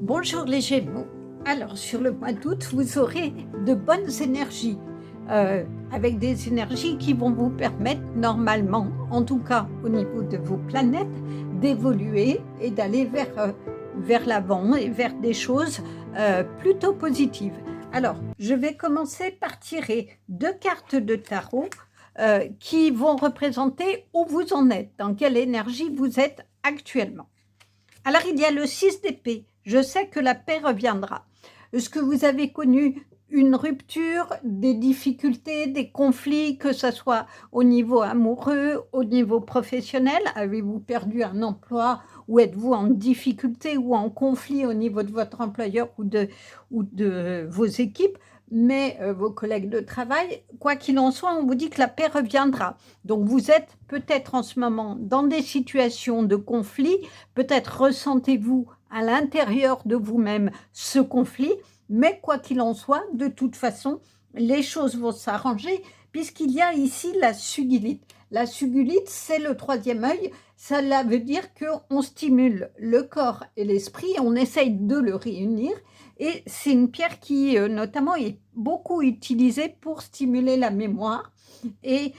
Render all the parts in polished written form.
Bonjour les Gémeaux. Alors sur le mois d'août, vous aurez de bonnes énergies, avec des énergies qui vont vous permettre normalement, en tout cas au niveau de vos planètes, d'évoluer et d'aller vers l'avant et vers des choses plutôt positives. Alors, je vais commencer par tirer 2 cartes de tarot qui vont représenter où vous en êtes, dans quelle énergie vous êtes actuellement. Alors, il y a le 6 d'épée. Je sais que la paix reviendra. Est-ce que vous avez connu une rupture, des difficultés, des conflits, que ce soit au niveau amoureux, au niveau professionnel? Avez-vous perdu un emploi ou êtes-vous en difficulté ou en conflit au niveau de votre employeur ou de vos équipes? Mais vos collègues de travail, quoi qu'il en soit, on vous dit que la paix reviendra. Donc vous êtes peut-être en ce moment dans des situations de conflit, peut-être ressentez-vous à l'intérieur de vous-même ce conflit, mais quoi qu'il en soit, de toute façon, les choses vont s'arranger puisqu'il y a ici la sugilite. La sugilite, c'est le troisième œil. Cela veut dire qu'on stimule le corps et l'esprit, on essaye de le réunir. Et c'est une pierre qui, notamment, est beaucoup utilisée pour stimuler la mémoire. Et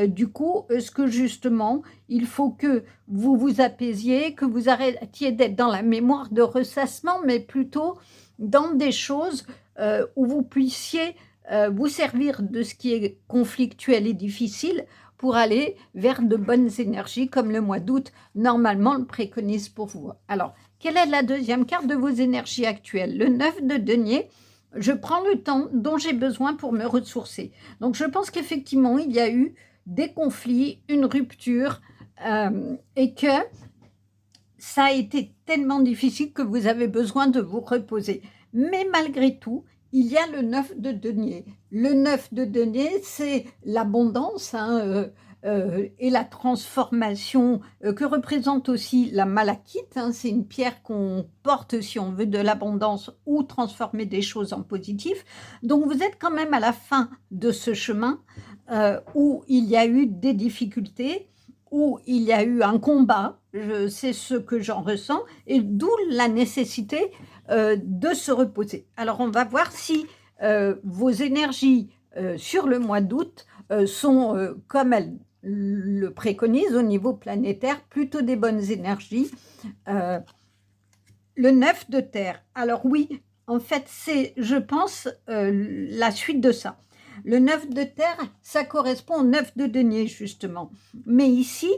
du coup, est-ce que justement, il faut que vous vous apaisiez, que vous arrêtiez d'être dans la mémoire de ressassement, mais plutôt dans des choses où vous puissiez vous servir de ce qui est conflictuel et difficile pour aller vers de bonnes énergies, comme le mois d'août, normalement, le préconise pour vous. Alors, quelle est la deuxième carte de vos énergies actuelles? Le 9 de denier. Je prends le temps dont j'ai besoin pour me ressourcer. Donc, je pense qu'effectivement, il y a eu des conflits, une rupture, et que ça a été tellement difficile que vous avez besoin de vous reposer. Mais malgré tout, il y a le 9 de denier. Le 9 de denier, c'est l'abondance et la transformation que représente aussi la malachite. C'est une pierre qu'on porte si on veut de l'abondance ou transformer des choses en positif. Donc vous êtes quand même à la fin de ce chemin où il y a eu des difficultés, où il y a eu un combat, c'est ce que j'en ressens, et d'où la nécessité de se reposer. Alors, on va voir si vos énergies sur le mois d'août sont, comme elles le préconisent au niveau planétaire, plutôt des bonnes énergies. Le 9 de terre. Alors oui, en fait, c'est, je pense, la suite de ça. Le 9 de terre, ça correspond au 9 de denier, justement. Mais ici,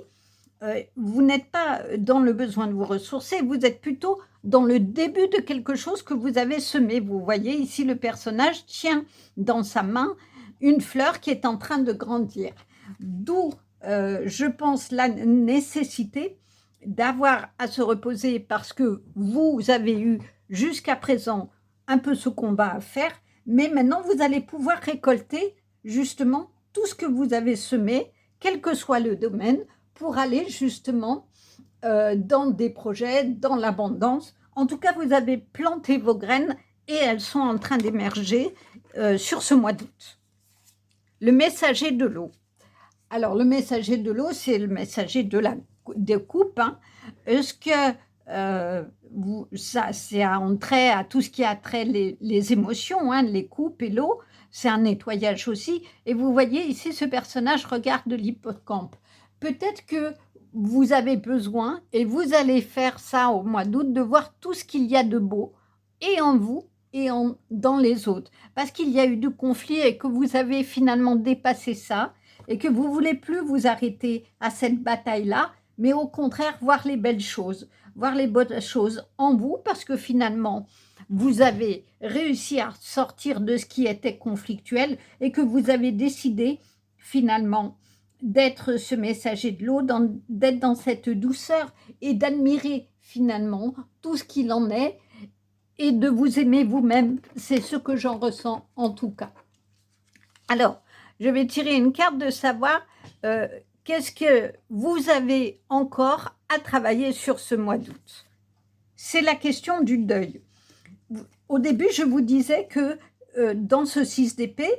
vous n'êtes pas dans le besoin de vous ressourcer, vous êtes plutôt dans le début de quelque chose que vous avez semé. Vous voyez, ici, le personnage tient dans sa main une fleur qui est en train de grandir. D'où, je pense, la nécessité d'avoir à se reposer parce que vous avez eu jusqu'à présent un peu ce combat à faire, mais maintenant vous allez pouvoir récolter justement tout ce que vous avez semé, quel que soit le domaine, pour aller justement dans des projets, dans l'abondance. En tout cas, vous avez planté vos graines et elles sont en train d'émerger sur ce mois d'août. Le messager de l'eau. Alors, le messager de l'eau, c'est le messager de coupe. Est-ce que ça, c'est un trait à tout ce qui a trait les émotions, les coupes et l'eau, c'est un nettoyage aussi. Et vous voyez ici, ce personnage regarde l'hippocampe. Peut-être que vous avez besoin, et vous allez faire ça au mois d'août, de voir tout ce qu'il y a de beau, et en vous, et dans les autres. Parce qu'il y a eu du conflit et que vous avez finalement dépassé ça, et que vous ne voulez plus vous arrêter à cette bataille-là, mais au contraire, voir les belles choses, voir les bonnes choses en vous, parce que finalement, vous avez réussi à sortir de ce qui était conflictuel et que vous avez décidé finalement d'être ce messager de l'eau, d'être dans cette douceur et d'admirer finalement tout ce qu'il en est et de vous aimer vous-même. C'est ce que j'en ressens en tout cas. Alors, je vais tirer une carte de savoir qu'est-ce que vous avez encore à travailler sur ce mois d'août. C'est la question du deuil. Au début, je vous disais que dans ce 6 d'épée,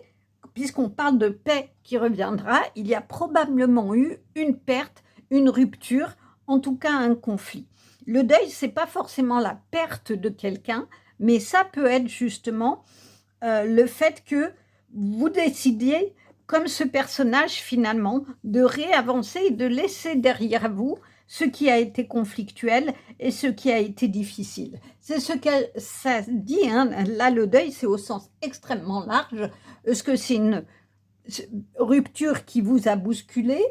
puisqu'on parle de paix qui reviendra, il y a probablement eu une perte, une rupture, en tout cas un conflit. Le deuil, c'est pas forcément la perte de quelqu'un, mais ça peut être justement le fait que vous décidiez, comme ce personnage finalement, de réavancer et de laisser derrière vous ce qui a été conflictuel et ce qui a été difficile. C'est ce que ça dit, hein. Là le deuil c'est au sens extrêmement large. Est-ce que c'est une rupture qui vous a bousculé?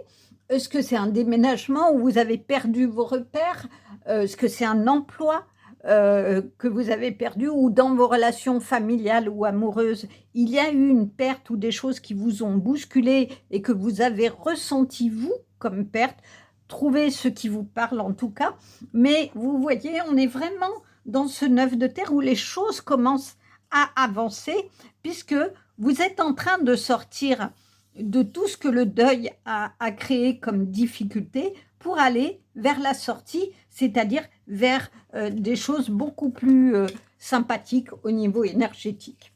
Est-ce que c'est un déménagement où vous avez perdu vos repères? Est-ce que c'est un emploi que vous avez perdu, ou dans vos relations familiales ou amoureuses, il y a eu une perte ou des choses qui vous ont bousculé et que vous avez ressenti vous comme perte? Trouvez ce qui vous parle en tout cas, mais vous voyez, on est vraiment dans ce 9 de terre où les choses commencent à avancer, puisque vous êtes en train de sortir de tout ce que le deuil a créé comme difficulté pour aller vers la sortie, c'est-à-dire vers des choses beaucoup plus sympathiques au niveau énergétique.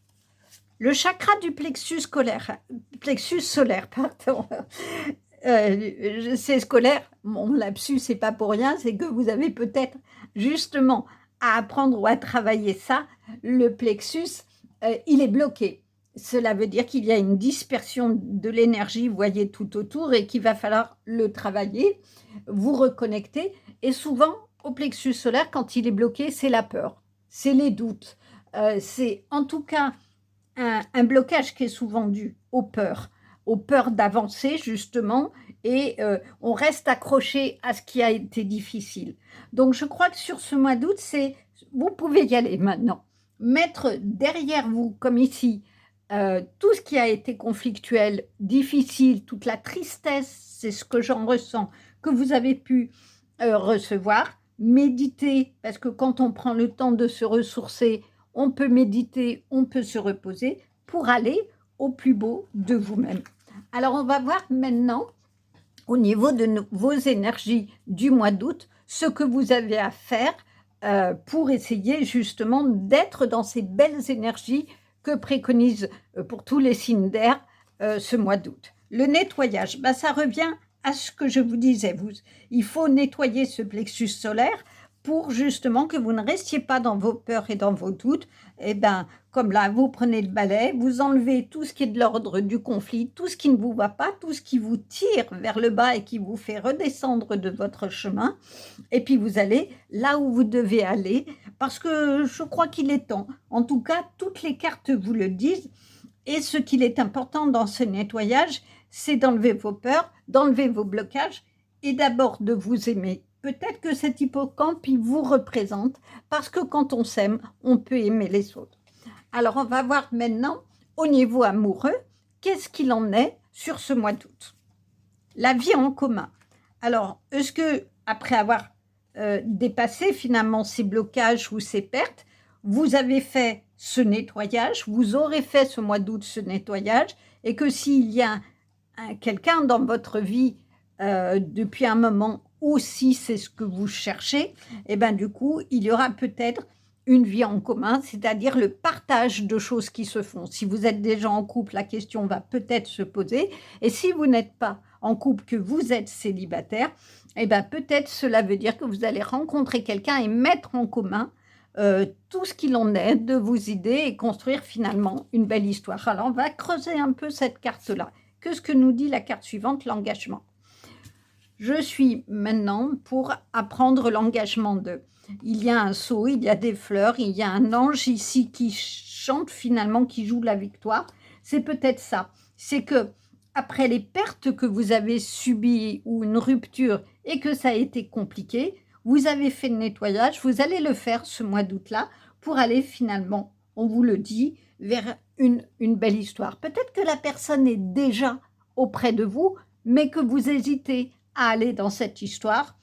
Le chakra du plexus solaire, pardon. C'est scolaire, mon lapsus, c'est pas pour rien, c'est que vous avez peut-être justement à apprendre ou à travailler ça. Le plexus, il est bloqué. Cela veut dire qu'il y a une dispersion de l'énergie, vous voyez, tout autour, et qu'il va falloir le travailler, vous reconnecter. Et souvent, au plexus solaire, quand il est bloqué, c'est la peur, c'est les doutes. C'est en tout cas un blocage qui est souvent dû aux peurs d'avancer justement, et on reste accroché à ce qui a été difficile. Donc je crois que sur ce mois d'août, vous pouvez y aller maintenant. Mettre derrière vous, comme ici, tout ce qui a été conflictuel, difficile, toute la tristesse, c'est ce que j'en ressens, que vous avez pu recevoir. Méditer, parce que quand on prend le temps de se ressourcer, on peut méditer, on peut se reposer pour aller au plus beau de vous-même. Alors, on va voir maintenant, au niveau de vos énergies du mois d'août, ce que vous avez à faire pour essayer justement d'être dans ces belles énergies que préconise pour tous les signes d'air ce mois d'août. Le nettoyage, ça revient à ce que je vous disais. Il faut nettoyer ce plexus solaire pour justement que vous ne restiez pas dans vos peurs et dans vos doutes. Et comme là, vous prenez le balai, vous enlevez tout ce qui est de l'ordre du conflit, tout ce qui ne vous va pas, tout ce qui vous tire vers le bas et qui vous fait redescendre de votre chemin. Et puis vous allez là où vous devez aller, parce que je crois qu'il est temps. En tout cas, toutes les cartes vous le disent. Et ce qu'il est important dans ce nettoyage, c'est d'enlever vos peurs, d'enlever vos blocages et d'abord de vous aimer. Peut-être que cet hippocampe, il vous représente, parce que quand on s'aime, on peut aimer les autres. Alors, on va voir maintenant, au niveau amoureux, qu'est-ce qu'il en est sur ce mois d'août. La vie en commun. Alors, est-ce que, après avoir dépassé finalement ces blocages ou ces pertes, vous avez fait ce nettoyage, vous aurez fait ce mois d'août ce nettoyage, et que s'il y a quelqu'un dans votre vie depuis un moment, ou si c'est ce que vous cherchez, et du coup, il y aura peut-être une vie en commun, c'est-à-dire le partage de choses qui se font. Si vous êtes déjà en couple, la question va peut-être se poser. Et si vous n'êtes pas en couple, que vous êtes célibataire, peut-être cela veut dire que vous allez rencontrer quelqu'un et mettre en commun tout ce qu'il en est de vos idées et construire finalement une belle histoire. Alors, on va creuser un peu cette carte-là. Qu'est-ce que nous dit la carte suivante, l'engagement? Je suis maintenant pour apprendre l'engagement de. Il y a un seau, il y a des fleurs, il y a un ange ici qui chante finalement, qui joue la victoire. C'est peut-être ça. C'est que après les pertes que vous avez subies ou une rupture et que ça a été compliqué, vous avez fait le nettoyage, vous allez le faire ce mois d'août-là pour aller finalement, on vous le dit, vers une belle histoire. Peut-être que la personne est déjà auprès de vous, mais que vous hésitez à aller dans cette histoire.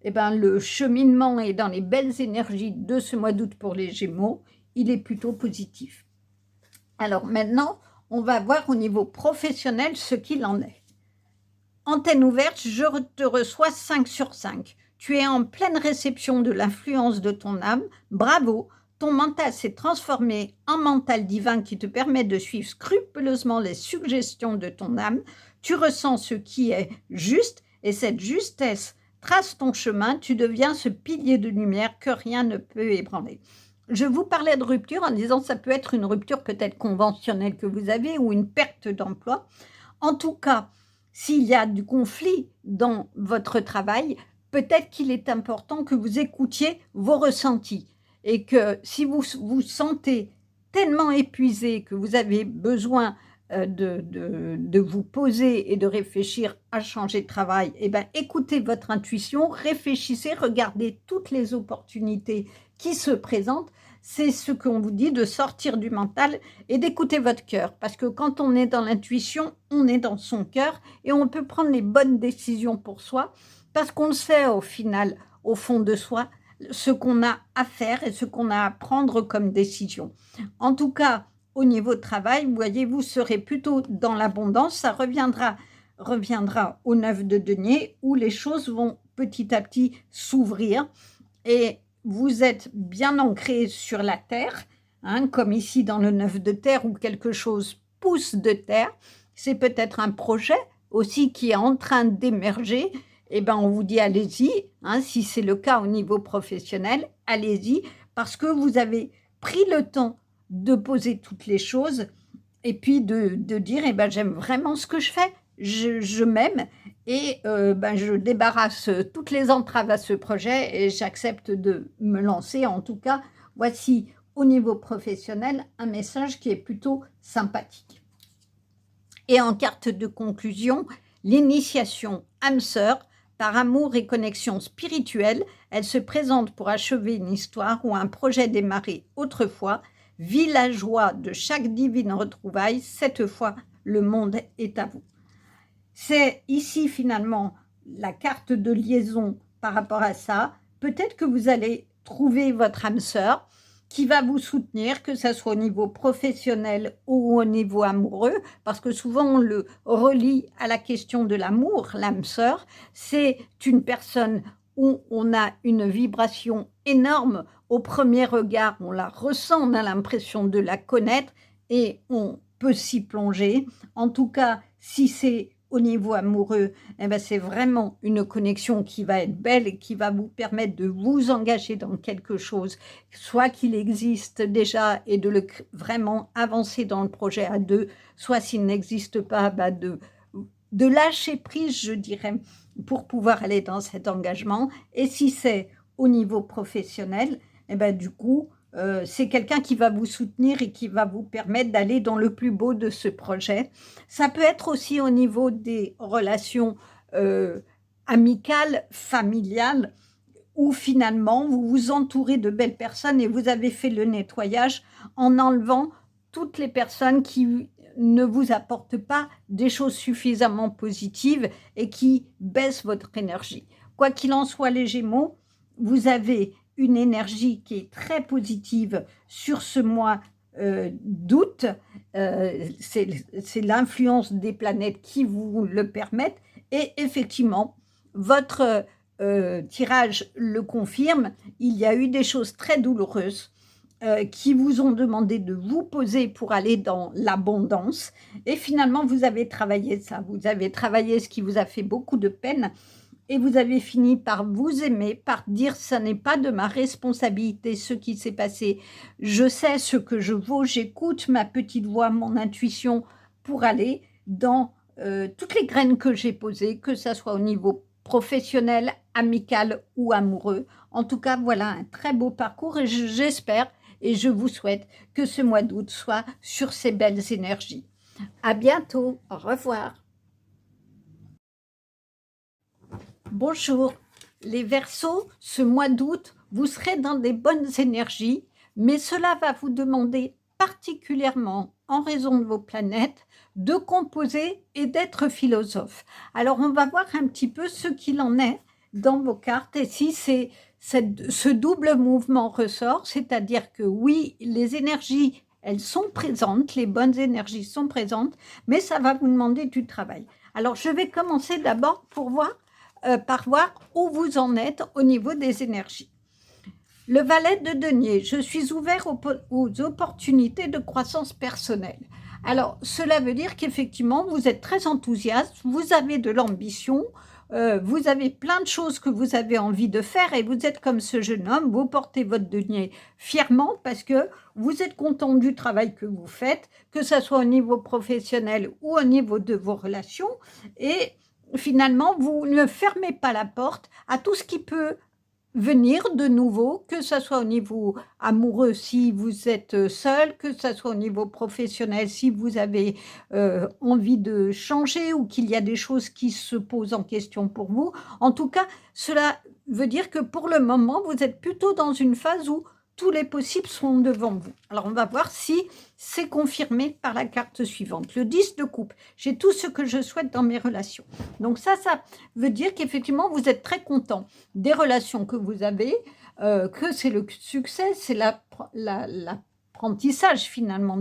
Le cheminement est dans les belles énergies de ce mois d'août pour les Gémeaux, il est plutôt positif. Alors maintenant, on va voir au niveau professionnel ce qu'il en est. Antenne ouverte, je te reçois 5 sur 5. Tu es en pleine réception de l'influence de ton âme. Bravo, ton mental s'est transformé en mental divin qui te permet de suivre scrupuleusement les suggestions de ton âme. Tu ressens ce qui est juste et cette justesse trace ton chemin, tu deviens ce pilier de lumière que rien ne peut ébranler. Je vous parlais de rupture en disant ça peut être une rupture peut-être conventionnelle que vous avez ou une perte d'emploi. En tout cas, s'il y a du conflit dans votre travail, peut-être qu'il est important que vous écoutiez vos ressentis et que si vous vous sentez tellement épuisé que vous avez besoin de vous poser et de réfléchir à changer de travail, eh ben, écoutez votre intuition, réfléchissez, regardez toutes les opportunités qui se présentent. C'est ce qu'on vous dit, de sortir du mental et d'écouter votre cœur. Parce que quand on est dans l'intuition, on est dans son cœur et on peut prendre les bonnes décisions pour soi parce qu'on le sait au final, au fond de soi, ce qu'on a à faire et ce qu'on a à prendre comme décision. En tout cas, au niveau de travail, vous voyez, vous serez plutôt dans l'abondance. Ça reviendra au 9 de denier où les choses vont petit à petit s'ouvrir et vous êtes bien ancré sur la terre, hein, comme ici dans le 9 de terre où quelque chose pousse de terre. C'est peut-être un projet aussi qui est en train d'émerger. Eh ben, on vous dit allez-y, hein, si c'est le cas au niveau professionnel, allez-y, parce que vous avez pris le temps de poser toutes les choses et puis de dire eh ben, j'aime vraiment ce que je fais, je m'aime et ben, je débarrasse toutes les entraves à ce projet et j'accepte de me lancer. En tout cas, voici au niveau professionnel un message qui est plutôt sympathique. Et en carte de conclusion, l'initiation âme sœur, par amour et connexion spirituelle, elle se présente pour achever une histoire ou un projet démarré autrefois. Vis la joie de chaque divine retrouvaille, cette fois le monde est à vous. C'est ici finalement la carte de liaison par rapport à ça. Peut-être que vous allez trouver votre âme sœur qui va vous soutenir, que ce soit au niveau professionnel ou au niveau amoureux, parce que souvent on le relie à la question de l'amour. L'âme sœur, c'est une personne où on a une vibration énorme. Au premier regard, on la ressent, on a l'impression de la connaître et on peut s'y plonger. En tout cas, si c'est au niveau amoureux, eh ben c'est vraiment une connexion qui va être belle et qui va vous permettre de vous engager dans quelque chose, soit qu'il existe déjà et de le vraiment avancer dans le projet à deux, soit s'il n'existe pas, de lâcher prise, je dirais, pour pouvoir aller dans cet engagement. Et si c'est au niveau professionnel, eh ben, du coup, c'est quelqu'un qui va vous soutenir et qui va vous permettre d'aller dans le plus beau de ce projet. Ça peut être aussi au niveau des relations amicales, familiales, où finalement vous vous entourez de belles personnes et vous avez fait le nettoyage en enlevant toutes les personnes qui ne vous apportent pas des choses suffisamment positives et qui baissent votre énergie. Quoi qu'il en soit, les Gémeaux, vous avez une énergie qui est très positive sur ce mois d'août. C'est l'influence des planètes qui vous le permettent. Et effectivement, votre tirage le confirme. Il y a eu des choses très douloureuses qui vous ont demandé de vous poser pour aller dans l'abondance. Et finalement, vous avez travaillé ça. Vous avez travaillé ce qui vous a fait beaucoup de peine. Et vous avez fini par vous aimer, par dire « ça n'est pas de ma responsabilité ce qui s'est passé. Je sais ce que je vaux, j'écoute ma petite voix, mon intuition pour aller dans toutes les graines que j'ai posées, que ce soit au niveau professionnel, amical ou amoureux. En tout cas, voilà un très beau parcours et j'espère et je vous souhaite que ce mois d'août soit sur ces belles énergies. À bientôt, au revoir. Bonjour, les Verseaux, ce mois d'août, vous serez dans des bonnes énergies, mais cela va vous demander particulièrement, en raison de vos planètes, de composer et d'être philosophe. Alors, on va voir un petit peu ce qu'il en est dans vos cartes et si ce double mouvement ressort, c'est-à-dire que oui, les énergies, elles sont présentes, les bonnes énergies sont présentes, mais ça va vous demander du travail. Alors, je vais commencer d'abord par voir où vous en êtes au niveau des énergies. Le valet de denier, je suis ouvert aux opportunités de croissance personnelle. Alors, cela veut dire qu'effectivement, vous êtes très enthousiaste, vous avez de l'ambition, vous avez plein de choses que vous avez envie de faire et vous êtes comme ce jeune homme, vous portez votre denier fièrement parce que vous êtes content du travail que vous faites, que ça soit au niveau professionnel ou au niveau de vos relations et finalement, vous ne fermez pas la porte à tout ce qui peut venir de nouveau, que ça soit au niveau amoureux si vous êtes seul, que ça soit au niveau professionnel si vous avez envie de changer ou qu'il y a des choses qui se posent en question pour vous. En tout cas, cela veut dire que pour le moment, vous êtes plutôt dans une phase où tous les possibles sont devant vous. Alors, on va voir si c'est confirmé par la carte suivante. Le 10 de coupe. J'ai tout ce que je souhaite dans mes relations. Donc ça veut dire qu'effectivement, vous êtes très content des relations que vous avez, que c'est le succès, c'est l'apprentissage finalement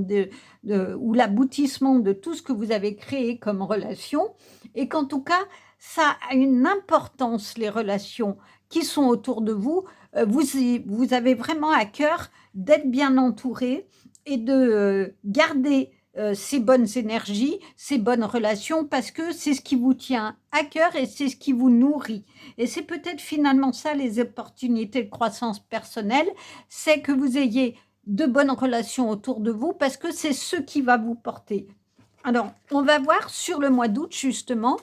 ou l'aboutissement de tout ce que vous avez créé comme relation, et qu'en tout cas, ça a une importance, les relations qui sont autour de vous. Vous avez vraiment à cœur d'être bien entouré et de garder ces bonnes énergies, ces bonnes relations, parce que c'est ce qui vous tient à cœur et c'est ce qui vous nourrit. Et c'est peut-être finalement ça, les opportunités de croissance personnelle, c'est que vous ayez de bonnes relations autour de vous, parce que c'est ce qui va vous porter. Alors, on va voir sur le mois d'août, justement,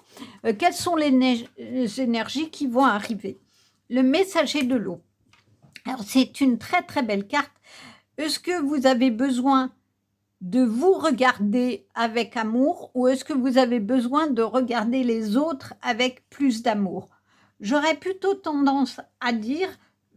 quelles sont les énergies qui vont arriver. Le messager de l'eau. Alors, c'est une très, très belle carte. Est-ce que vous avez besoin de vous regarder avec amour ou est-ce que vous avez besoin de regarder les autres avec plus d'amour? J'aurais plutôt tendance à dire,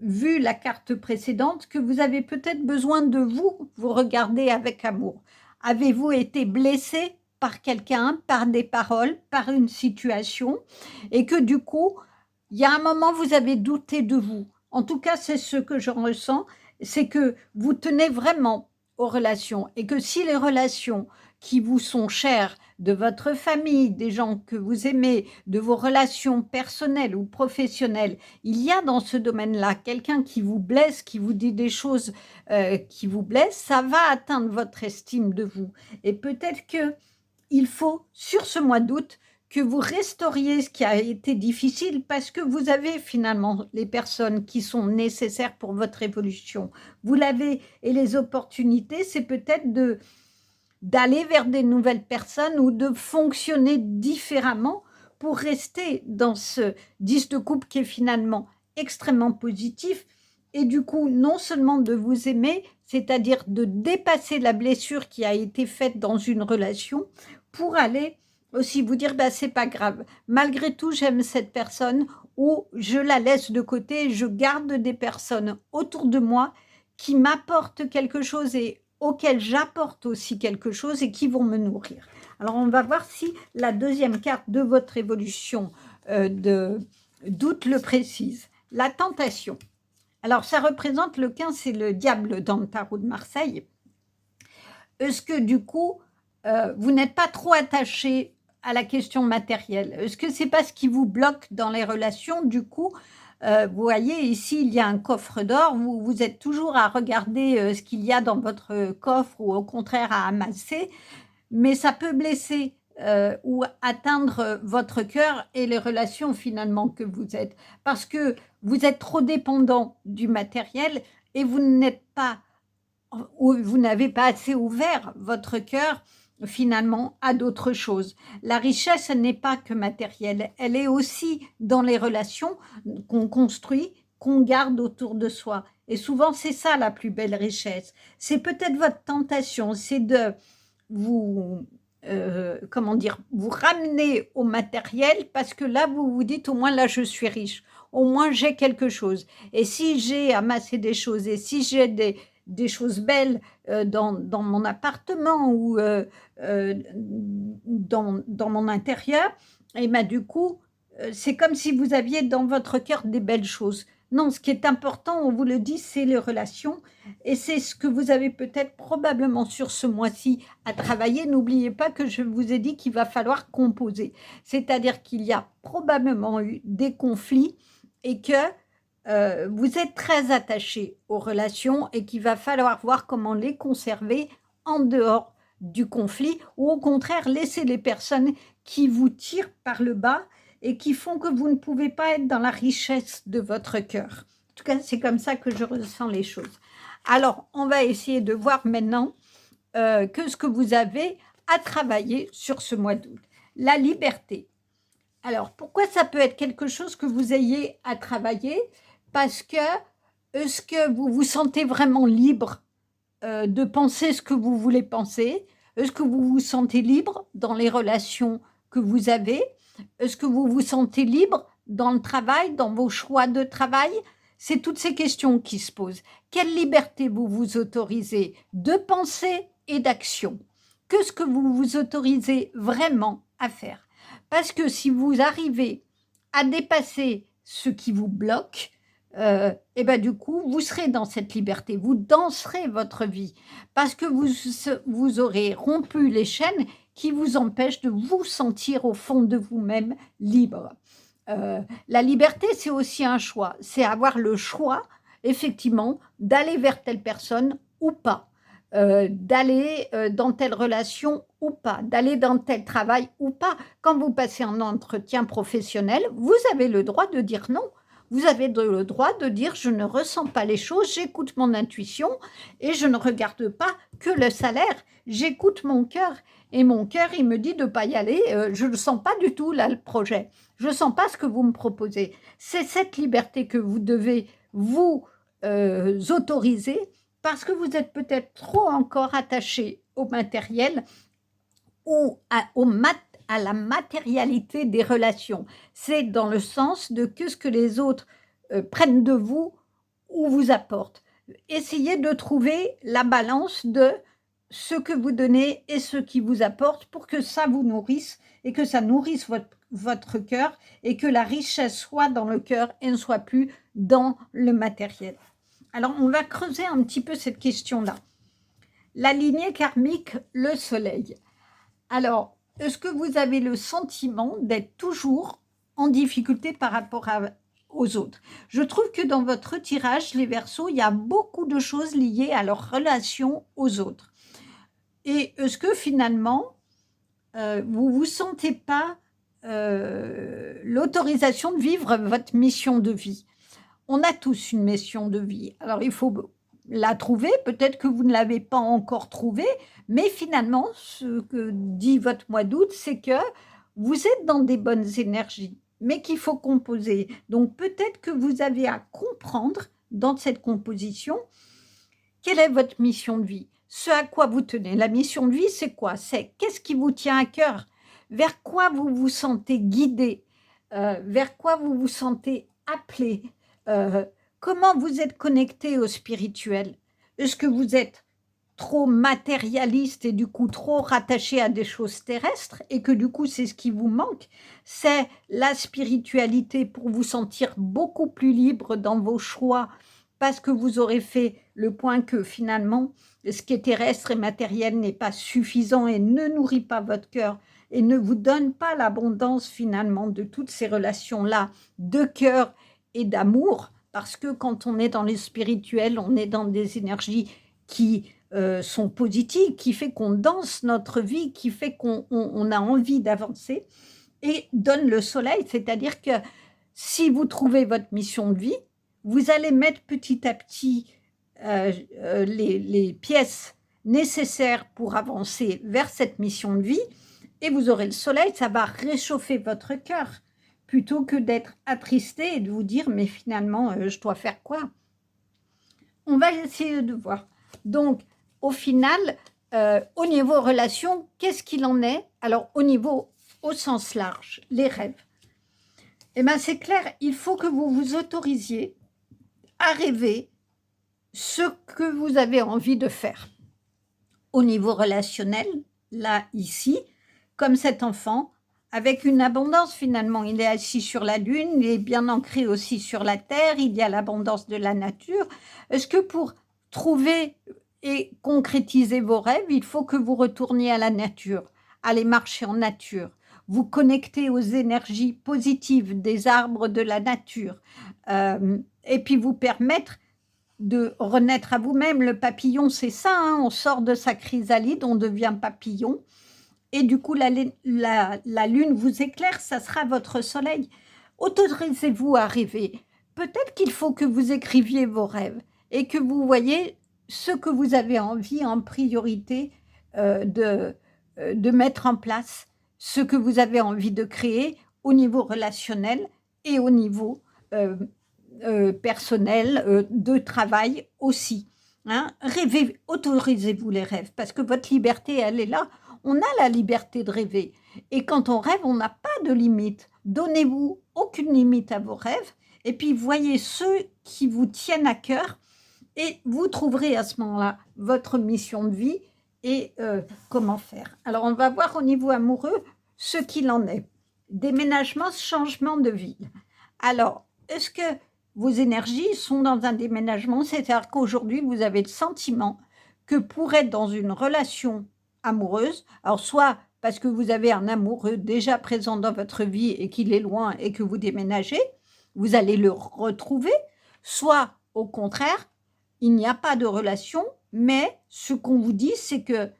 vu la carte précédente, que vous avez peut-être besoin de vous regarder avec amour. Avez-vous été blessé par quelqu'un, par des paroles, par une situation, et que du coup, il y a un moment, vous avez douté de vous. En tout cas, c'est ce que j'en ressens, c'est que vous tenez vraiment aux relations et que si les relations qui vous sont chères, de votre famille, des gens que vous aimez, de vos relations personnelles ou professionnelles, il y a dans ce domaine-là quelqu'un qui vous blesse, qui vous dit des choses qui vous blessent, ça va atteindre votre estime de vous. Et peut-être qu'il faut, sur ce mois d'août, que vous restauriez ce qui a été difficile parce que vous avez finalement les personnes qui sont nécessaires pour votre évolution. Vous l'avez, et les opportunités, c'est peut-être d'aller vers des nouvelles personnes ou de fonctionner différemment pour rester dans ce 10 de coupe qui est finalement extrêmement positif et du coup, non seulement de vous aimer, c'est-à-dire de dépasser la blessure qui a été faite dans une relation pour aller aussi vous dire, bah, c'est pas grave, malgré tout, j'aime cette personne ou je la laisse de côté, je garde des personnes autour de moi qui m'apportent quelque chose et auxquelles j'apporte aussi quelque chose et qui vont me nourrir. Alors, on va voir si la deuxième carte de votre évolution d'août le précise. La tentation. Alors, ça représente le 15, c'est le diable dans le tarot de Marseille. Est-ce que du coup, vous n'êtes pas trop attaché à la question matérielle? Est-ce que c'est pas ce qui vous bloque dans les relations? Du coup, vous voyez, ici, il y a un coffre d'or. Vous êtes toujours à regarder ce qu'il y a dans votre coffre ou au contraire à amasser, mais ça peut blesser ou atteindre votre cœur et les relations finalement que vous êtes. Parce que vous êtes trop dépendant du matériel et vous n'avez pas assez ouvert votre cœur finalement à d'autres choses. La richesse n'est pas que matérielle, elle est aussi dans les relations qu'on construit, qu'on garde autour de soi. Et souvent, c'est ça la plus belle richesse. C'est peut-être votre tentation, c'est de vous, vous ramener au matériel parce que là, vous vous dites, au moins là, je suis riche, au moins j'ai quelque chose. Et si j'ai amassé des choses et si j'ai des choses belles dans mon appartement ou dans mon intérieur, et ben du coup, c'est comme si vous aviez dans votre cœur des belles choses. Non, ce qui est important, on vous le dit, c'est les relations. Et c'est ce que vous avez peut-être probablement sur ce mois-ci à travailler. N'oubliez pas que je vous ai dit qu'il va falloir composer. C'est-à-dire qu'il y a probablement eu des conflits et que vous êtes très attaché aux relations et qu'il va falloir voir comment les conserver en dehors du conflit ou au contraire laisser les personnes qui vous tirent par le bas et qui font que vous ne pouvez pas être dans la richesse de votre cœur. En tout cas, c'est comme ça que je ressens les choses. Alors, on va essayer de voir maintenant que ce que vous avez à travailler sur ce mois d'août. La liberté. Alors, pourquoi ça peut être quelque chose que vous ayez à travailler? Parce que est-ce que vous vous sentez vraiment libre de penser ce que vous voulez penser? Est-ce que vous vous sentez libre dans les relations que vous avez? Est-ce que vous vous sentez libre dans le travail, dans vos choix de travail? C'est toutes ces questions qui se posent. Quelle liberté vous vous autorisez de pensée et d'action? Qu'est-ce que vous vous autorisez vraiment à faire? Parce que si vous arrivez à dépasser ce qui vous bloque, et ben du coup, vous serez dans cette liberté, vous danserez votre vie, parce que vous aurez rompu les chaînes qui vous empêchent de vous sentir au fond de vous-même libre. La liberté, c'est aussi un choix, c'est avoir le choix, effectivement, d'aller vers telle personne ou pas, d'aller dans telle relation ou pas, d'aller dans tel travail ou pas. Quand vous passez un entretien professionnel, vous avez le droit de dire non. Vous avez le droit de dire je ne ressens pas les choses, j'écoute mon intuition et je ne regarde pas que le salaire, j'écoute mon cœur. Et mon cœur, il me dit de ne pas y aller, je ne le sens pas du tout là le projet, je ne sens pas ce que vous me proposez. C'est cette liberté que vous devez vous autoriser parce que vous êtes peut-être trop encore attaché au matériel ou à la matérialité des relations. C'est dans le sens de que ce que les autres prennent de vous ou vous apportent. Essayez de trouver la balance de ce que vous donnez et ce qui vous apporte pour que ça vous nourrisse et que ça nourrisse votre cœur et que la richesse soit dans le cœur et ne soit plus dans le matériel. Alors, on va creuser un petit peu cette question-là. La lignée karmique, le soleil. Alors, est-ce que vous avez le sentiment d'être toujours en difficulté par rapport aux autres? Je trouve que dans votre tirage, les Verseaux, il y a beaucoup de choses liées à leur relation aux autres. Et est-ce que finalement, vous ne vous sentez pas l'autorisation de vivre votre mission de vie? On a tous une mission de vie. Alors, il faut la trouver. Peut-être que vous ne l'avez pas encore trouvée, mais finalement, ce que dit votre mois d'août, c'est que vous êtes dans des bonnes énergies, mais qu'il faut composer. Donc, peut-être que vous avez à comprendre dans cette composition quelle est votre mission de vie, ce à quoi vous tenez. La mission de vie, c'est quoi? C'est qu'est-ce qui vous tient à cœur? Vers quoi vous vous sentez guidé? Vers quoi vous vous sentez appelé? Comment vous êtes connecté au spirituel? Est-ce que vous êtes trop matérialiste et du coup trop rattaché à des choses terrestres et que du coup c'est ce qui vous manque? C'est la spiritualité pour vous sentir beaucoup plus libre dans vos choix parce que vous aurez fait le point que finalement ce qui est terrestre et matériel n'est pas suffisant et ne nourrit pas votre cœur et ne vous donne pas l'abondance finalement de toutes ces relations-là de cœur et d'amour, parce que quand on est dans les spirituels, on est dans des énergies qui sont positives, qui fait qu'on danse notre vie, qui fait qu'on a envie d'avancer, et donne le soleil, c'est-à-dire que si vous trouvez votre mission de vie, vous allez mettre petit à petit les pièces nécessaires pour avancer vers cette mission de vie, et vous aurez le soleil, ça va réchauffer votre cœur, plutôt que d'être attristé et de vous dire, mais finalement, je dois faire quoi? On va essayer de voir. Donc, au final, au niveau relation, qu'est-ce qu'il en est? Alors, au sens large, les rêves. Eh bien, c'est clair, il faut que vous vous autorisiez à rêver ce que vous avez envie de faire. Au niveau relationnel, là, ici, comme cet enfant, avec une abondance finalement. Il est assis sur la lune, il est bien ancré aussi sur la terre, il y a l'abondance de la nature. Est-ce que pour trouver et concrétiser vos rêves, il faut que vous retourniez à la nature, aller marcher en nature, vous connecter aux énergies positives des arbres de la nature, et puis vous permettre de renaître à vous-même. Le papillon, c'est ça, hein, on sort de sa chrysalide, on devient papillon. et du coup la lune vous éclaire, ça sera votre soleil. Autorisez-vous à rêver. Peut-être qu'il faut que vous écriviez vos rêves et que vous voyez ce que vous avez envie en priorité de mettre en place, ce que vous avez envie de créer au niveau relationnel et au niveau euh, personnel, de travail aussi. Hein. Rêvez, autorisez-vous les rêves, parce que votre liberté, elle est là. On a la liberté de rêver. Et quand on rêve, on n'a pas de limite. Donnez-vous aucune limite à vos rêves, et puis voyez ceux qui vous tiennent à cœur, et vous trouverez à ce moment-là votre mission de vie et comment faire. Alors, on va voir au niveau amoureux ce qu'il en est. Déménagement, changement de ville. Alors, est-ce que vos énergies sont dans un déménagement? C'est-à-dire qu'aujourd'hui, vous avez le sentiment que pour être dans une relation amoureuse, alors soit parce que vous avez un amoureux déjà présent dans votre vie et qu'il est loin et que vous déménagez, vous allez le retrouver, soit au contraire, il n'y a pas de relation, mais ce qu'on vous dit, c'est que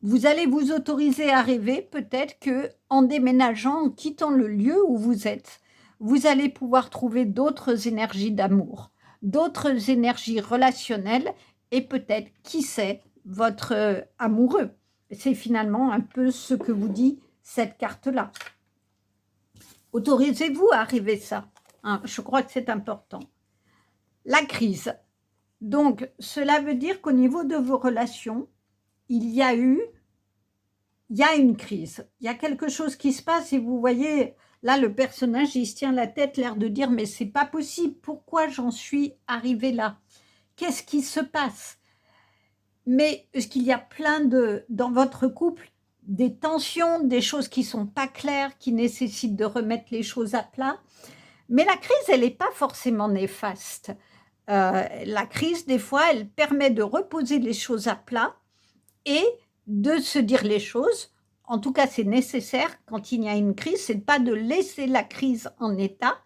vous allez vous autoriser à rêver peut-être que en déménageant, en quittant le lieu où vous êtes, vous allez pouvoir trouver d'autres énergies d'amour, d'autres énergies relationnelles et peut-être, qui sait, votre amoureux. C'est finalement un peu ce que vous dit cette carte-là. Autorisez-vous à rêver ça. Hein, je crois que c'est important. La crise. Donc, cela veut dire qu'au niveau de vos relations, il y a une crise. Il y a quelque chose qui se passe et vous voyez, là, le personnage, il se tient la tête, l'air de dire « mais c'est pas possible, pourquoi j'en suis arrivé là? Qu'est-ce qui se passe ?» Mais est-ce qu'il y a dans votre couple, des tensions, des choses qui sont pas claires, qui nécessitent de remettre les choses à plat? Mais la crise, elle n'est pas forcément néfaste. La crise, des fois, elle permet de reposer les choses à plat et de se dire les choses. En tout cas, c'est nécessaire quand il y a une crise, c'est pas de laisser la crise en état.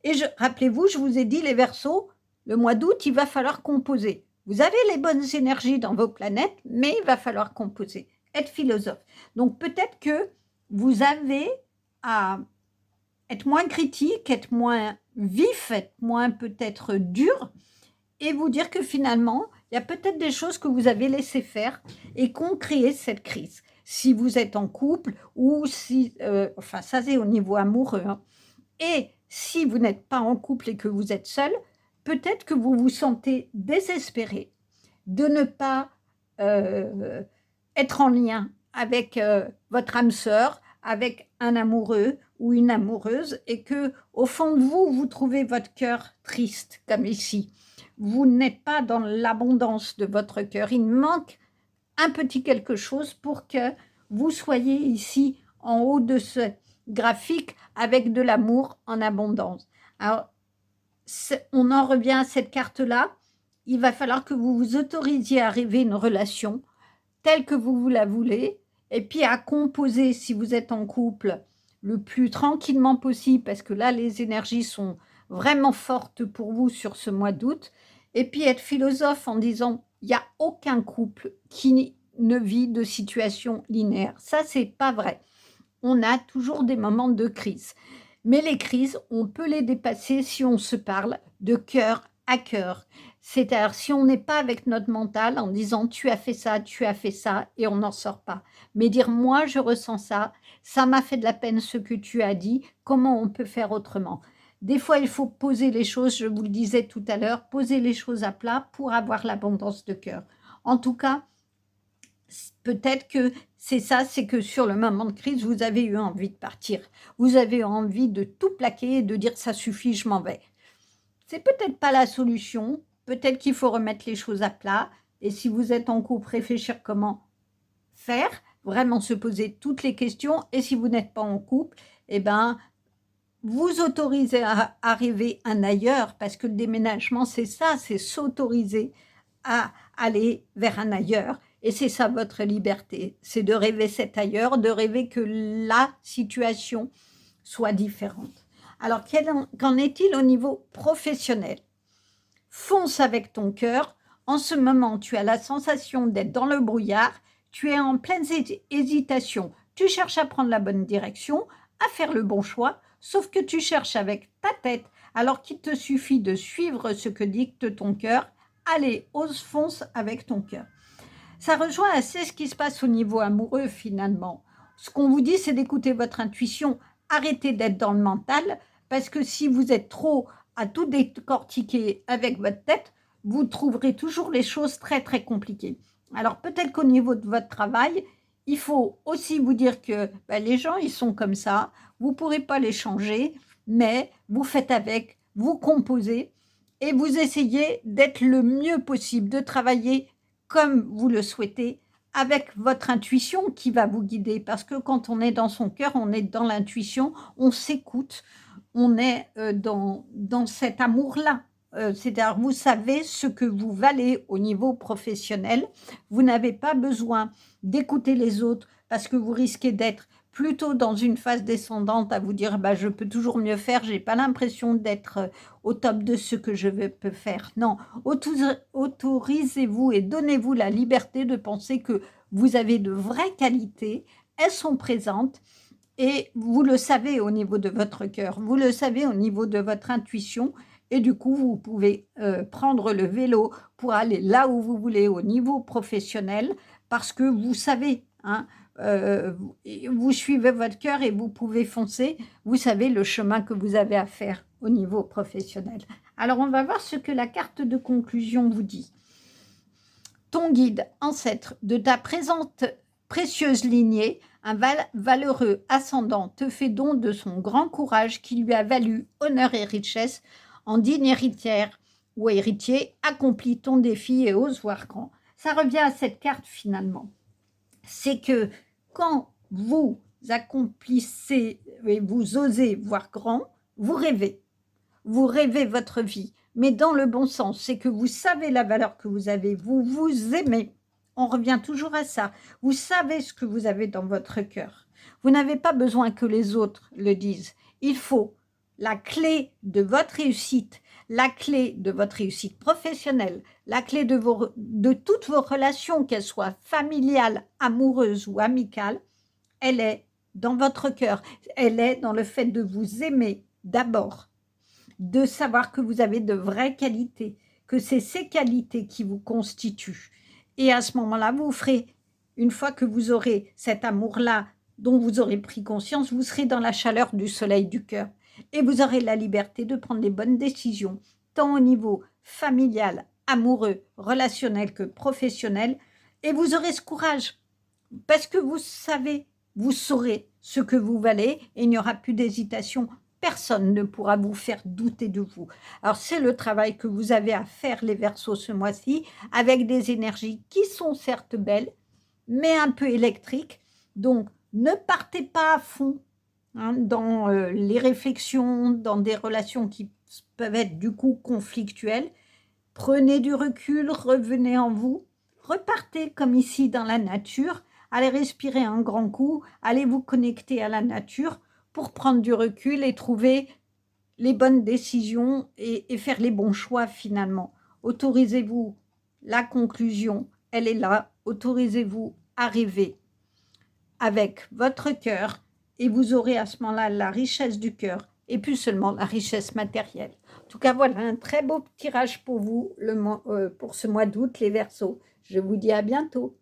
Et rappelez-vous, je vous ai dit, les Verseaux, le mois d'août, il va falloir composer. Vous avez les bonnes énergies dans vos planètes, mais il va falloir composer, être philosophe. Donc peut-être que vous avez à être moins critique, être moins vif, être moins peut-être dur, et vous dire que finalement, il y a peut-être des choses que vous avez laissé faire et qui ont créé cette crise. Si vous êtes en couple ou si... enfin, ça c'est au niveau amoureux. Hein. Et si vous n'êtes pas en couple et que vous êtes seul, peut-être que vous vous sentez désespéré de ne pas être en lien avec votre âme sœur, avec un amoureux ou une amoureuse, et que au fond de vous, vous trouvez votre cœur triste, comme ici. Vous n'êtes pas dans l'abondance de votre cœur. Il manque un petit quelque chose pour que vous soyez ici en haut de ce graphique avec de l'amour en abondance. Alors, on en revient à cette carte-là. Il va falloir que vous vous autorisiez à rêver une relation telle que vous la voulez, et puis à composer, si vous êtes en couple, le plus tranquillement possible, parce que là, les énergies sont vraiment fortes pour vous sur ce mois d'août, et puis être philosophe en disant, il n'y a aucun couple qui ne vit de situation linéaire. Ça, c'est pas vrai. On a toujours des moments de crise. Mais les crises, on peut les dépasser si on se parle de cœur à cœur. C'est-à-dire si on n'est pas avec notre mental en disant tu as fait ça et on n'en sort pas. Mais dire moi je ressens ça m'a fait de la peine ce que tu as dit, comment on peut faire autrement? Des fois il faut poser les choses, je vous le disais tout à l'heure, poser les choses à plat pour avoir l'abondance de cœur. En tout cas, peut-être que c'est ça, c'est que sur le moment de crise, vous avez eu envie de partir. Vous avez eu envie de tout plaquer et de dire ça suffit, je m'en vais. C'est peut-être pas la solution, peut-être qu'il faut remettre les choses à plat. Et si vous êtes en couple, réfléchir comment faire, vraiment se poser toutes les questions. Et si vous n'êtes pas en couple, eh ben, vous autorisez à rêver un ailleurs, parce que le déménagement, c'est ça, c'est s'autoriser à aller vers un ailleurs. Et c'est ça votre liberté, c'est de rêver cet ailleurs, de rêver que la situation soit différente. Alors, qu'en est-il au niveau professionnel? Fonce avec ton cœur. En ce moment, tu as la sensation d'être dans le brouillard. tu es en pleine hésitation, tu cherches à prendre la bonne direction, à faire le bon choix, sauf que tu cherches avec ta tête, alors qu'il te suffit de suivre ce que dicte ton cœur. Allez, ose, fonce avec ton cœur. Ça rejoint assez ce qui se passe au niveau amoureux finalement. Ce qu'on vous dit, c'est d'écouter votre intuition. Arrêtez d'être dans le mental, parce que si vous êtes trop à tout décortiquer avec votre tête, vous trouverez toujours les choses très très compliquées. Alors peut-être qu'au niveau de votre travail, il faut aussi vous dire que les gens, ils sont comme ça, vous ne pourrez pas les changer, mais vous faites avec, vous composez et vous essayez d'être le mieux possible, de travailler comme vous le souhaitez, avec votre intuition qui va vous guider. Parce que quand on est dans son cœur, on est dans l'intuition, on s'écoute, on est dans cet amour-là. C'est-à-dire, vous savez ce que vous valez au niveau professionnel. Vous n'avez pas besoin d'écouter les autres parce que vous risquez d'être plutôt dans une phase descendante à vous dire je peux toujours mieux faire, j'ai pas l'impression d'être au top de ce que je peux faire. Non, autorisez-vous et donnez-vous la liberté de penser que vous avez de vraies qualités, elles sont présentes et vous le savez au niveau de votre cœur, vous le savez au niveau de votre intuition et du coup vous pouvez prendre le vélo pour aller là où vous voulez au niveau professionnel parce que vous savez, vous suivez votre cœur et vous pouvez foncer, vous savez le chemin que vous avez à faire au niveau professionnel. Alors on va voir ce que la carte de conclusion vous dit. Ton guide ancêtre de ta présente précieuse lignée, un valeureux ascendant, te fait don de son grand courage qui lui a valu honneur et richesse. En digne héritière ou héritier, accomplis ton défi et ose voir grand. Ça revient à cette carte finalement. C'est que quand vous accomplissez et vous osez voir grand, vous rêvez. Vous rêvez votre vie, mais dans le bon sens. C'est que vous savez la valeur que vous avez, vous vous aimez. On revient toujours à ça. Vous savez ce que vous avez dans votre cœur. Vous n'avez pas besoin que les autres le disent. Il faut la clé de votre réussite, la clé de votre réussite professionnelle, la clé de toutes vos relations, qu'elles soient familiales, amoureuses ou amicales, elle est dans votre cœur. Elle est dans le fait de vous aimer d'abord, de savoir que vous avez de vraies qualités, que c'est ces qualités qui vous constituent. Et à ce moment-là, vous ferez, une fois que vous aurez cet amour-là dont vous aurez pris conscience, vous serez dans la chaleur du soleil du cœur. Et vous aurez la liberté de prendre les bonnes décisions, tant au niveau familial, amoureux, relationnel que professionnel. Et vous aurez ce courage, parce que vous savez, vous saurez ce que vous valez et il n'y aura plus d'hésitation. Personne ne pourra vous faire douter de vous. Alors, c'est le travail que vous avez à faire, les Verseaux, ce mois-ci, avec des énergies qui sont certes belles, mais un peu électriques. Donc, ne partez pas à fond dans les réflexions, dans des relations qui peuvent être du coup conflictuelles. Prenez du recul, revenez en vous, repartez comme ici dans la nature, allez respirer un grand coup, allez vous connecter à la nature pour prendre du recul et trouver les bonnes décisions et faire les bons choix finalement. Autorisez-vous la conclusion, elle est là, autorisez-vous à rêver avec votre cœur et vous aurez à ce moment-là la richesse du cœur et plus seulement la richesse matérielle. En tout cas, voilà un très beau tirage pour vous pour ce mois d'août, les Verseaux. Je vous dis à bientôt.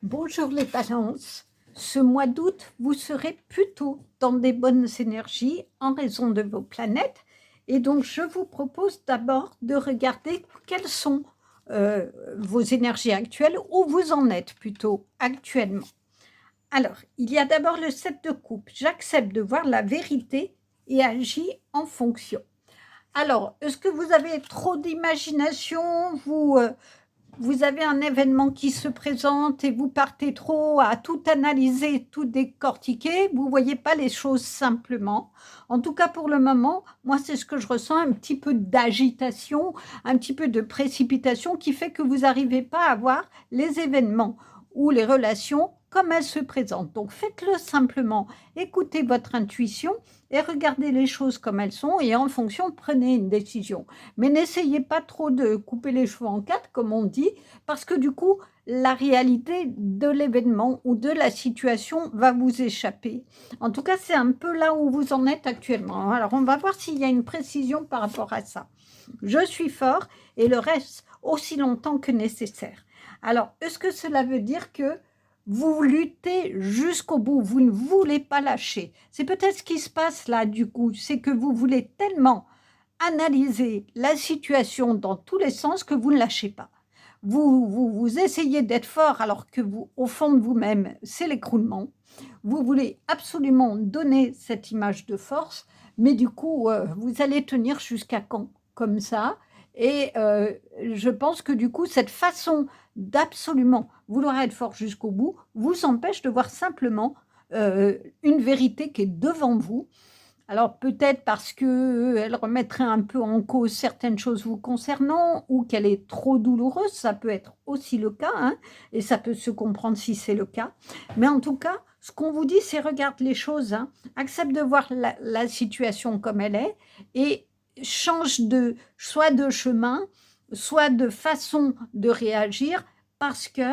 Bonjour les balances. Ce mois d'août, vous serez plutôt dans des bonnes énergies en raison de vos planètes. Et donc, je vous propose d'abord de regarder quelles sont vos énergies actuelles, où vous en êtes plutôt actuellement. Alors, il y a d'abord le 7 de coupe. J'accepte de voir la vérité et agis en fonction. Alors, est-ce que vous avez trop d'imagination ? Vous avez un événement qui se présente et vous partez trop à tout analyser, tout décortiquer. Vous ne voyez pas les choses simplement. En tout cas, pour le moment, moi, c'est ce que je ressens, un petit peu d'agitation, un petit peu de précipitation qui fait que vous n'arrivez pas à voir les événements ou les relations comme elles se présentent. Donc, faites-le simplement. Écoutez votre intuition et regardez les choses comme elles sont et en fonction, prenez une décision. Mais n'essayez pas trop de couper les cheveux en quatre, comme on dit, parce que du coup, la réalité de l'événement ou de la situation va vous échapper. En tout cas, c'est un peu là où vous en êtes actuellement. Alors, on va voir s'il y a une précision par rapport à ça. Je suis fort et le reste aussi longtemps que nécessaire. Alors, est-ce que cela veut dire que vous luttez jusqu'au bout, vous ne voulez pas lâcher? C'est peut-être ce qui se passe là, du coup, c'est que vous voulez tellement analyser la situation dans tous les sens que vous ne lâchez pas. Vous essayez d'être fort alors que vous, au fond de vous-même, c'est l'écroulement. Vous voulez absolument donner cette image de force, mais du coup, vous allez tenir jusqu'à quand comme ça? Et je pense que du coup, cette façon d'absolument vouloir être fort jusqu'au bout vous empêche de voir simplement une vérité qui est devant vous. Alors peut-être parce qu'elle remettrait un peu en cause certaines choses vous concernant ou qu'elle est trop douloureuse, ça peut être aussi le cas, hein, et ça peut se comprendre si c'est le cas. Mais en tout cas, ce qu'on vous dit, c'est regarde les choses, hein, accepte de voir la situation comme elle est et change soit de chemin, soit de façon de réagir parce que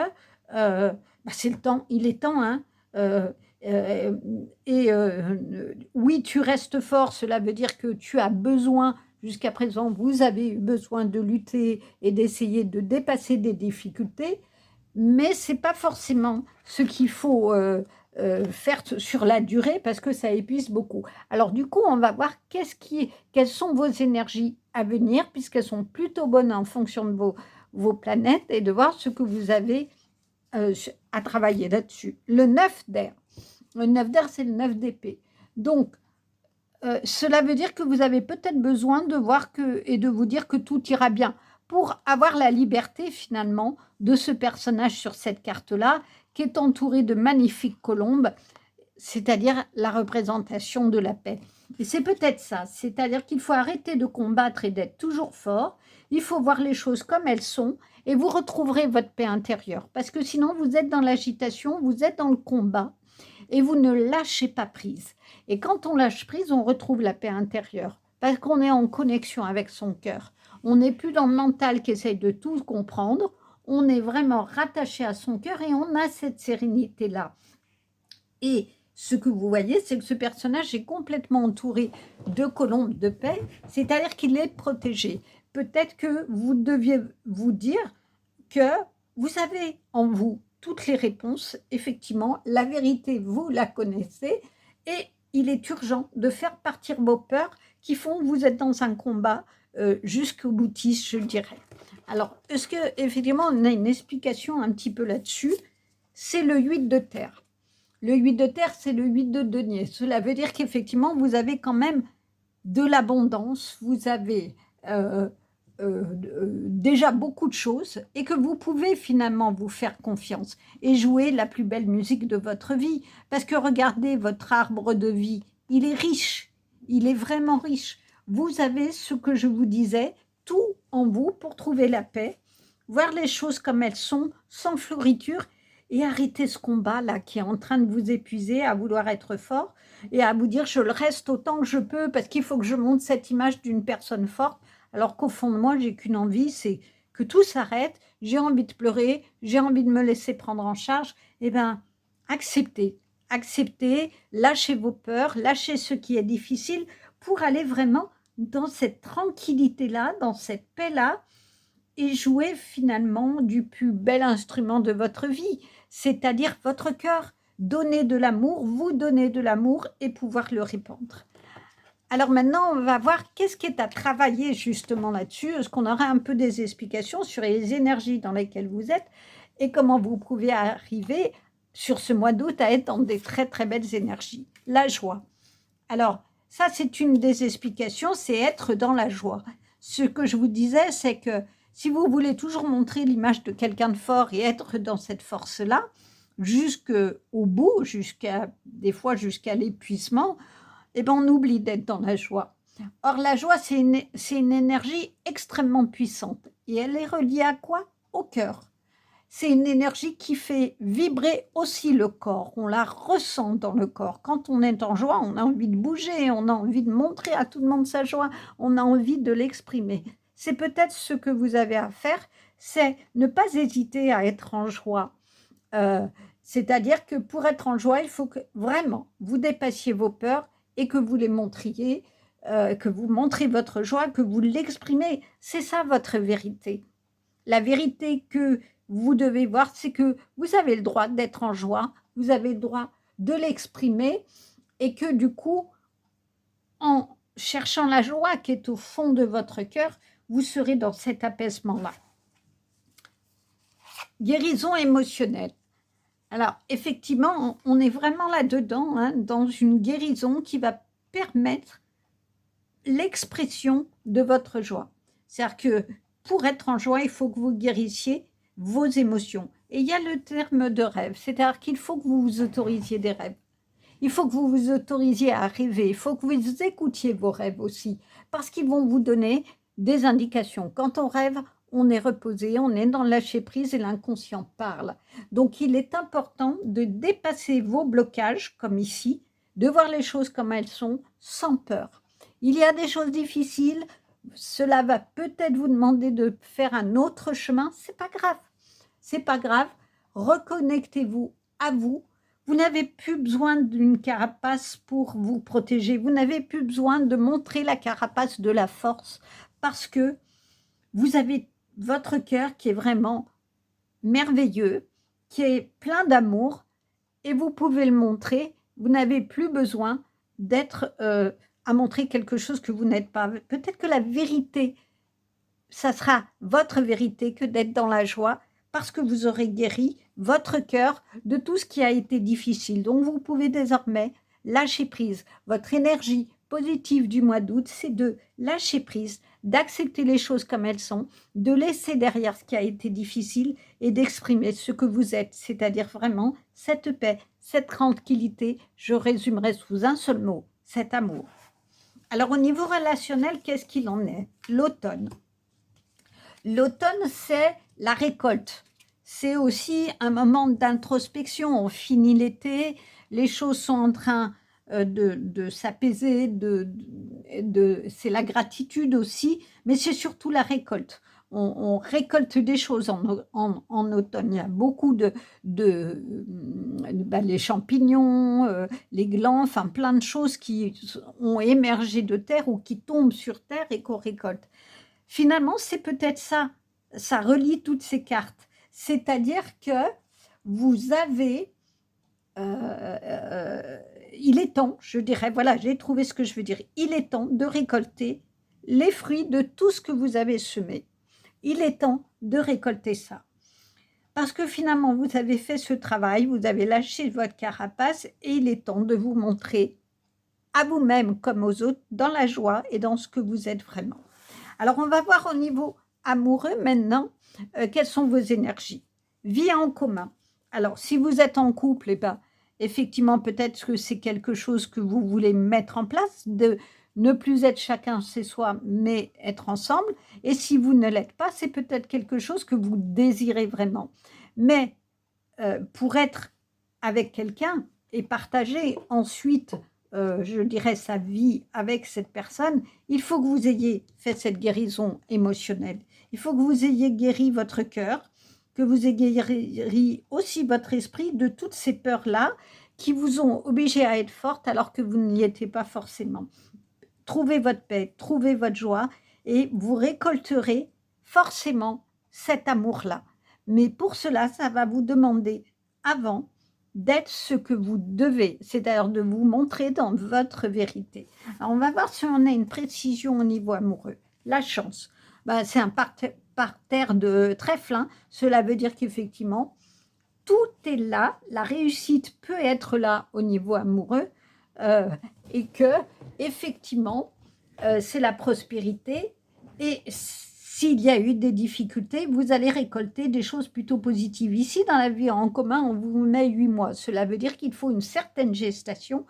c'est le temps, il est temps, hein, euh, euh, oui, tu restes fort, cela veut dire que tu as besoin, jusqu'à présent, vous avez eu besoin de lutter et d'essayer de dépasser des difficultés, mais ce n'est pas forcément ce qu'il faut faire sur la durée parce que ça épuise beaucoup. Alors du coup, on va voir quelles sont vos énergies à venir, puisqu'elles sont plutôt bonnes en fonction de vos planètes, et de voir ce que vous avez à travailler là-dessus. Le 9 d'air. Le 9 d'air, c'est le 9 d'épée. Donc, cela veut dire que vous avez peut-être besoin de voir et de vous dire que tout ira bien pour avoir la liberté finalement de ce personnage sur cette carte-là qui est entouré de magnifiques colombes, c'est-à-dire la représentation de la paix. Et c'est peut-être ça, c'est-à-dire qu'il faut arrêter de combattre et d'être toujours fort, il faut voir les choses comme elles sont et vous retrouverez votre paix intérieure. Parce que sinon, vous êtes dans l'agitation, vous êtes dans le combat et vous ne lâchez pas prise. Et quand on lâche prise, on retrouve la paix intérieure parce qu'on est en connexion avec son cœur. On n'est plus dans le mental qui essaye de tout comprendre, on est vraiment rattaché à son cœur et on a cette sérénité-là. Et ce que vous voyez, c'est que ce personnage est complètement entouré de colombes de paix, c'est-à-dire qu'il est protégé. Peut-être que vous deviez vous dire que vous avez en vous toutes les réponses, effectivement, la vérité, vous la connaissez, et il est urgent de faire partir vos peurs qui font que vous êtes dans un combat jusqu'au boutiste, je dirais. Alors, est-ce qu'effectivement, on a une explication un petit peu là-dessus? C'est le 8 de terre. Le 8 de terre, c'est le 8 de denier. Cela veut dire qu'effectivement, vous avez quand même de l'abondance, vous avez déjà beaucoup de choses et que vous pouvez finalement vous faire confiance et jouer la plus belle musique de votre vie. Parce que regardez votre arbre de vie, il est riche, il est vraiment riche. Vous avez ce que je vous disais, tout en vous pour trouver la paix, voir les choses comme elles sont, sans floriture, et arrêter ce combat-là qui est en train de vous épuiser à vouloir être fort et à vous dire je le reste autant que je peux parce qu'il faut que je monte cette image d'une personne forte. Alors qu'au fond de moi, j'ai qu'une envie, c'est que tout s'arrête, j'ai envie de pleurer, j'ai envie de me laisser prendre en charge. Eh bien, acceptez, lâchez vos peurs, lâchez ce qui est difficile pour aller vraiment dans cette tranquillité-là, dans cette paix-là, et jouer finalement du plus bel instrument de votre vie, c'est-à-dire votre cœur. Donner de l'amour, vous donner de l'amour et pouvoir le répandre. Alors maintenant, on va voir qu'est-ce qui est à travailler justement là-dessus. Est-ce qu'on aura un peu des explications sur les énergies dans lesquelles vous êtes et comment vous pouvez arriver sur ce mois d'août à être dans des très très belles énergies. La joie. Alors, ça c'est une des explications, c'est être dans la joie. Ce que je vous disais, c'est que si vous voulez toujours montrer l'image de quelqu'un de fort et être dans cette force-là, jusqu'au bout, des fois jusqu'à l'épuisement, eh ben on oublie d'être dans la joie. Or, la joie, c'est une énergie extrêmement puissante. Et elle est reliée à quoi? Au cœur. C'est une énergie qui fait vibrer aussi le corps. On la ressent dans le corps. Quand on est en joie, on a envie de bouger, on a envie de montrer à tout le monde sa joie, on a envie de l'exprimer. C'est peut-être ce que vous avez à faire, c'est ne pas hésiter à être en joie. C'est-à-dire que pour être en joie, il faut que vraiment vous dépassiez vos peurs et que vous les montriez, que vous montrez votre joie, que vous l'exprimez. C'est ça votre vérité. La vérité que vous devez voir, c'est que vous avez le droit d'être en joie, vous avez le droit de l'exprimer et que du coup, en cherchant la joie qui est au fond de votre cœur, vous serez dans cet apaisement-là. Guérison émotionnelle. Alors, effectivement, on est vraiment là-dedans, hein, dans une guérison qui va permettre l'expression de votre joie. C'est-à-dire que pour être en joie, il faut que vous guérissiez vos émotions. Et il y a le terme de rêve, c'est-à-dire qu'il faut que vous vous autorisiez des rêves. Il faut que vous vous autorisiez à rêver, il faut que vous écoutiez vos rêves aussi, parce qu'ils vont vous donner des indications. Quand on rêve, on est reposé, on est dans le lâcher-prise et l'inconscient parle. Donc, il est important de dépasser vos blocages, comme ici, de voir les choses comme elles sont, sans peur. Il y a des choses difficiles, cela va peut-être vous demander de faire un autre chemin, c'est pas grave. C'est pas grave, reconnectez-vous à vous. Vous n'avez plus besoin d'une carapace pour vous protéger. Vous n'avez plus besoin de montrer la carapace de la force parce que vous avez votre cœur qui est vraiment merveilleux, qui est plein d'amour et vous pouvez le montrer. Vous n'avez plus besoin d'être à montrer quelque chose que vous n'êtes pas. Peut-être que la vérité, ça sera votre vérité que d'être dans la joie parce que vous aurez guéri votre cœur de tout ce qui a été difficile. Donc, vous pouvez désormais lâcher prise. Votre énergie positive du mois d'août, c'est de lâcher prise, d'accepter les choses comme elles sont, de laisser derrière ce qui a été difficile et d'exprimer ce que vous êtes, c'est-à-dire vraiment cette paix, cette tranquillité. Je résumerai sous un seul mot, cet amour. Alors, au niveau relationnel, qu'est-ce qu'il en est? L'automne. L'automne, c'est la récolte. C'est aussi un moment d'introspection. On finit l'été, les choses sont en train de s'apaiser, c'est la gratitude aussi, mais c'est surtout la récolte. On récolte des choses en automne. Il y a beaucoup les champignons, les glands, enfin plein de choses qui ont émergé de terre ou qui tombent sur terre et qu'on récolte. Finalement, c'est peut-être ça. Ça relie toutes ces cartes. C'est-à-dire que vous avez... il est temps, je dirais, voilà, j'ai trouvé ce que je veux dire. Il est temps de récolter les fruits de tout ce que vous avez semé. Il est temps de récolter ça. Parce que finalement, vous avez fait ce travail, vous avez lâché votre carapace et il est temps de vous montrer à vous-même comme aux autres dans la joie et dans ce que vous êtes vraiment. Alors, on va voir au niveau amoureux maintenant, quelles sont vos énergies. Vie en commun. Alors, si vous êtes en couple, eh ben, effectivement, peut-être que c'est quelque chose que vous voulez mettre en place, de ne plus être chacun chez soi, mais être ensemble. Et si vous ne l'êtes pas, c'est peut-être quelque chose que vous désirez vraiment. Mais pour être avec quelqu'un et partager ensuite je dirais, sa vie avec cette personne, il faut que vous ayez fait cette guérison émotionnelle. Il faut que vous ayez guéri votre cœur, que vous ayez guéri aussi votre esprit de toutes ces peurs-là qui vous ont obligé à être forte alors que vous n'y étiez pas forcément. Trouvez votre paix, trouvez votre joie et vous récolterez forcément cet amour-là. Mais pour cela, ça va vous demander avant d'être ce que vous devez, c'est-à-dire de vous montrer dans votre vérité. Alors, on va voir si on a une précision au niveau amoureux. La chance, c'est un parterre de trèfle, hein. Cela veut dire qu'effectivement, tout est là, la réussite peut être là au niveau amoureux et que, effectivement, c'est la prospérité et s'il y a eu des difficultés, vous allez récolter des choses plutôt positives. Ici, dans la vie en commun, on vous met 8 mois. Cela veut dire qu'il faut une certaine gestation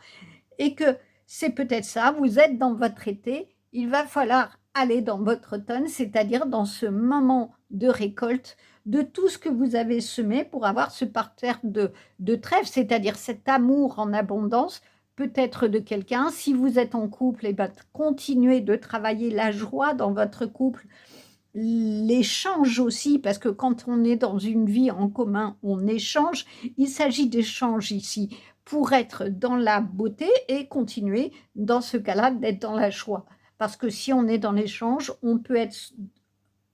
et que c'est peut-être ça, vous êtes dans votre été, il va falloir aller dans votre automne, c'est-à-dire dans ce moment de récolte de tout ce que vous avez semé pour avoir ce parterre de trèfle, c'est-à-dire cet amour en abondance, peut-être de quelqu'un. Si vous êtes en couple, continuez de travailler la joie dans votre couple, l'échange aussi, parce que quand on est dans une vie en commun, on échange. Il s'agit d'échange ici pour être dans la beauté et continuer, dans ce cas-là, d'être dans la joie. Parce que si on est dans l'échange, on peut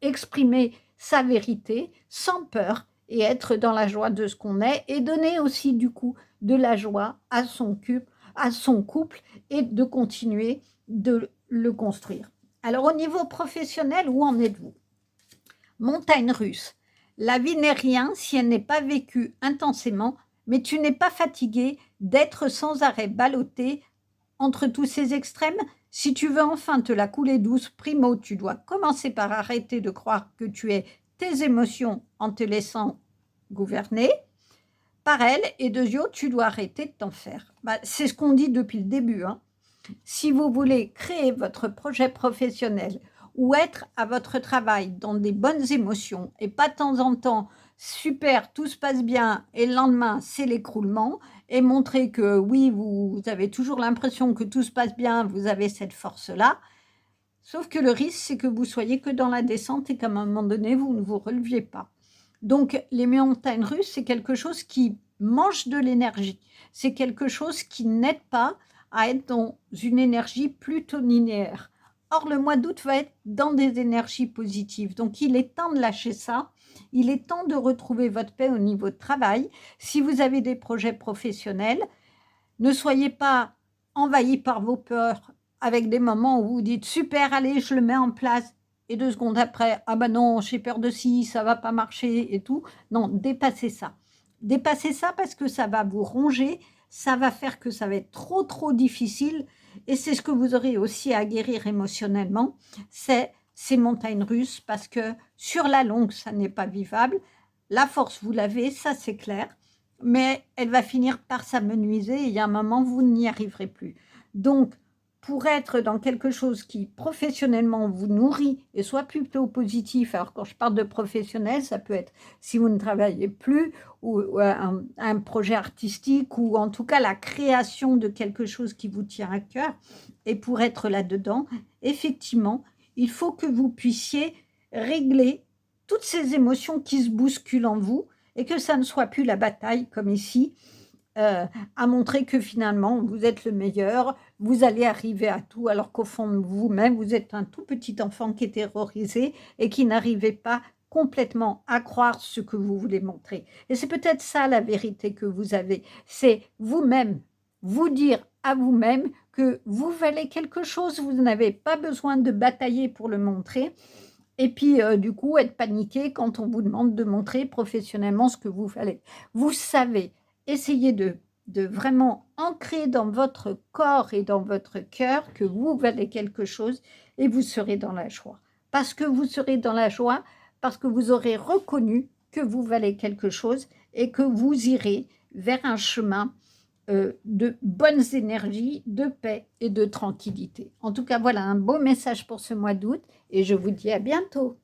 exprimer sa vérité sans peur et être dans la joie de ce qu'on est et donner aussi du coup de la joie à son couple et de continuer de le construire. Alors au niveau professionnel, où en êtes-vous? Montagne russe. La vie n'est rien si elle n'est pas vécue intensément, mais tu n'es pas fatigué d'être sans arrêt ballotté entre tous ces extrêmes. Si tu veux enfin te la couler douce, primo, tu dois commencer par arrêter de croire que tu es tes émotions en te laissant gouverner par elles, et deuxièmement, tu dois arrêter de t'en faire. C'est ce qu'on dit depuis le début. Si vous voulez créer votre projet professionnel ou être à votre travail dans des bonnes émotions et pas de temps en temps, super, tout se passe bien et le lendemain, c'est l'écroulement, et montrer que oui, vous avez toujours l'impression que tout se passe bien, vous avez cette force-là, sauf que le risque, c'est que vous soyez que dans la descente et qu'à un moment donné, vous ne vous releviez pas. Donc, les montagnes russes, c'est quelque chose qui mange de l'énergie. C'est quelque chose qui n'aide pas à être dans une énergie plutôt linéaire. Or, le mois d'août va être dans des énergies positives. Donc, il est temps de lâcher ça. Il est temps de retrouver votre paix au niveau de travail. Si vous avez des projets professionnels, ne soyez pas envahis par vos peurs avec des moments où vous dites « super, allez, je le mets en place ». Et 2 secondes après, ah ben non, j'ai peur de ci, ça va pas marcher et tout. Non, dépassez ça. Dépassez ça parce que ça va vous ronger, ça va faire que ça va être trop difficile. Et c'est ce que vous aurez aussi à guérir émotionnellement, c'est ces montagnes russes, parce que sur la longue, ça n'est pas vivable. La force, vous l'avez, ça c'est clair, mais elle va finir par s'amenuiser et il y a un moment, vous n'y arriverez plus. Donc, pour être dans quelque chose qui professionnellement vous nourrit et soit plutôt positif, alors quand je parle de professionnel, ça peut être si vous ne travaillez plus ou un projet artistique ou en tout cas la création de quelque chose qui vous tient à cœur, et pour être là-dedans, effectivement, il faut que vous puissiez régler toutes ces émotions qui se bousculent en vous et que ça ne soit plus la bataille comme ici, à montrer que finalement vous êtes le meilleur, vous allez arriver à tout, alors qu'au fond de vous-même, vous êtes un tout petit enfant qui est terrorisé et qui n'arrivait pas complètement à croire ce que vous voulez montrer. Et c'est peut-être ça la vérité que vous avez, c'est vous-même, vous dire à vous-même que vous valez quelque chose, vous n'avez pas besoin de batailler pour le montrer. Et puis, du coup, être paniqué quand on vous demande de montrer professionnellement ce que vous valez. Vous savez, essayez de vraiment ancrer dans votre corps et dans votre cœur que vous valez quelque chose et vous serez dans la joie. Parce que vous serez dans la joie, parce que vous aurez reconnu que vous valez quelque chose et que vous irez vers un chemin de bonnes énergies, de paix et de tranquillité. En tout cas, voilà un beau message pour ce mois d'août et je vous dis à bientôt.